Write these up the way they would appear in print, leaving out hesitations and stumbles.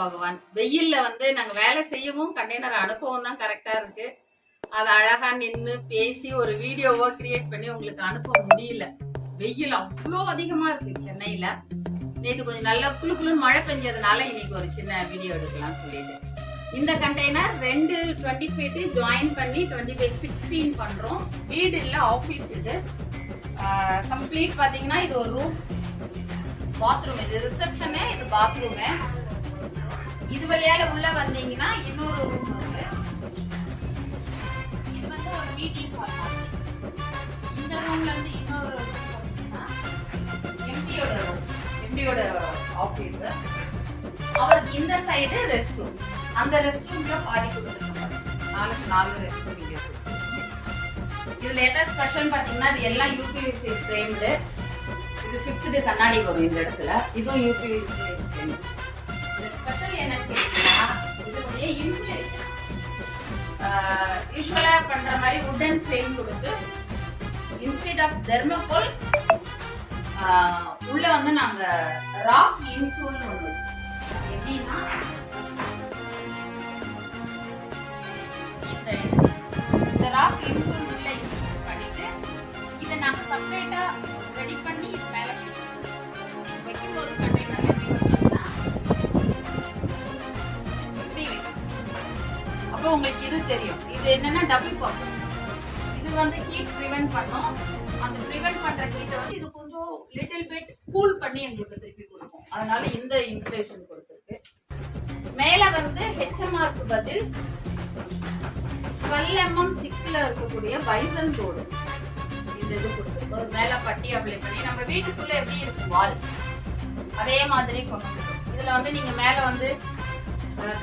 பகவான். வெயில்ல நாங்க வேலை செய்யவும் கண்டெய்னர் அனுப்பவும் தான் கரெக்டா இருக்கு. அதை அழகா நின்று பேசி ஒரு வீடியோவா கிரியேட் பண்ணி உங்களுக்கு அனுப்ப முடியல. வெயில் அவ்வளோ அதிகமா இருக்கு சென்னையில. நேற்று கொஞ்சம் நல்லா குளுக்குன்னு மழை பெஞ்சதுனால இன்னைக்கு ஒரு சின்ன வீடியோ எடுக்கலாம் சொல்லிட்டு. இந்த கண்டெய்னர் 2 20 ஃபீட் ஜாயின் பண்ணி 20/16 பண்றோம். வீடு இல்ல, ஆபீஸ் இது. கம்ப்ளீட் பாத்தீங்கன்னா இது ஒரு ரூம், பாத்ரூம். இது ரிசப்ஷனு, இது பாத்ரூமு. இது வழியால உள்ள வந்தீங்கன்னா இன்னொரு ரூம் இருக்கு. இது ஒரு மீட்டிங் ஹால். இந்த ரூம்ல இருந்து இன்னொரு எம்டியோட ஆபீஸ். அவருக்கு இந்த சைடு ரெஸ்ட் ரூம். அந்த ரெஸ்ட் ரூம்ல பாடி கொடுத்துருக்காங்க. 4 ரெஸ்ட் ரூம் இருக்கு. இது லேட்டஸ்ட் ஸ்பெஷல் பாத்தீங்கன்னா இது எல்லாம் யூபிவிசி ஃப்ரேம்டு. இது ஃபிக்ஸ்டு கண்ணாடி வரும் இந்த இடத்துல. இதுவும் யூபிவிசி ஃப்ரேம். இந்த ஸ்பெஷல் என்ன கேட்டீங்கன்னா இதனுடைய இன்சுலேஷன். யூஸ்வலா பண்ற மாதிரி வுடன் ஃப்ரேம் கொடுத்து இன்ஸ்டெட் ஆஃப் தெர்மோகோல் உள்ள நாங்க ராக் இன்சூல் ஒன்று. எப்படின்னா இந்த ராக் இன்சூல் உள்ள இன்சூல் பண்ணிட்டு இதை நாங்க செப்பரேட்டா ரெடி பண்ணி இது மேல வைக்கும்போது கண்டெய்னர் எப்படி வச்சுன்னா இப்படி வைக்கணும். அப்போ உங்களுக்கு இது தெரியும். இது என்னன்னா டபுள் பர்பஸ். இது ஹீட் ப்ரிவென்ட் பண்ணும். அந்த ப்ரிவென்ட் பண்ற ஹீட்டை இது கொஞ்சம் லிட்டில் பிட் கூல் பண்ணி எங்களுக்கு திருப்பி கொடுக்கும். அதனால இந்த இன்சுலேஷன் கொடுத்துருக்கு. மேல ஹெச்எம்ஆருக்கு பதில் 12 mm திக்ல இருக்கக்கூடிய பைசன் போர்டு இந்த இது கொடுத்துருக்கு. மேல பட்டி அப்ளை பண்ணி நம்ம வீட்டுக்குள்ள எப்படி இருக்கும் வால் அதே மாதிரி கொண்டு வரும். இதுல நீங்க மேல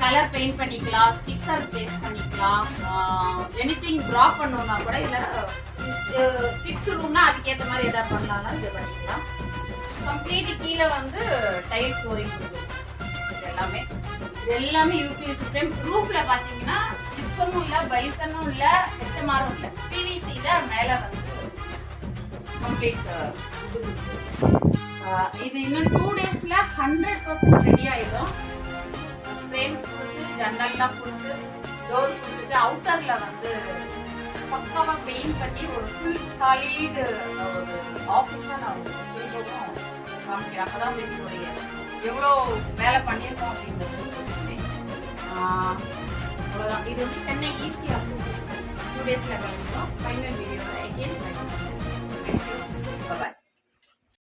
கலர் பெயிண்ட் பண்ணிக்கலாம், ஸ்டிக்கர் பேஸ்ட் பண்ணிக்கலாம், எனிதிங் டிரா பண்ணணும்னா கூட இல்ல ஃபிக்ஸ் ரூம்னா அதுக்கேற்ற மாதிரி எதாவது பண்ணலாம்னா இது பண்ணிக்கலாம். கம்ப்ளீட் கீழே டைல்ஸ் ஃப்ளோரிங் கொடுத்துருக்கோம். இது எல்லாமே யூபிஎஸ்சி ஃப்ரேம். ரூஃப்ல பாத்தீங்கன்னா ஜிப்சமும் இல்ல, பைசனும் இல்ல, ஹெச்எம்ஆரும் இல்ல, பிவிசில மேல கம்ப்ளீட். இது இன்னும் 2 daysல 100% ரெடி ஆயிடும். ஃப்ரேம்ஸ் கொடுத்து, ஜன்னல்லாம் கொடுத்து, டோர் கொடுத்துட்டு, அவுட்டர்ல பக்காவா பெயிண்ட் பண்ணி ஒரு ஃபுல் சாலிட் ஒரு ஆஃபீஸா நான் திரும்பவும் காமிக்கிறேன். அப்பதான் உங்களுக்கு எவ்வளோ வேலை பண்ணியிருக்கோம் அப்படின்றது. அவ்வளோதான். இது சென்னை ஈஸியாக 2 daysல கிளம்பிடும். Final video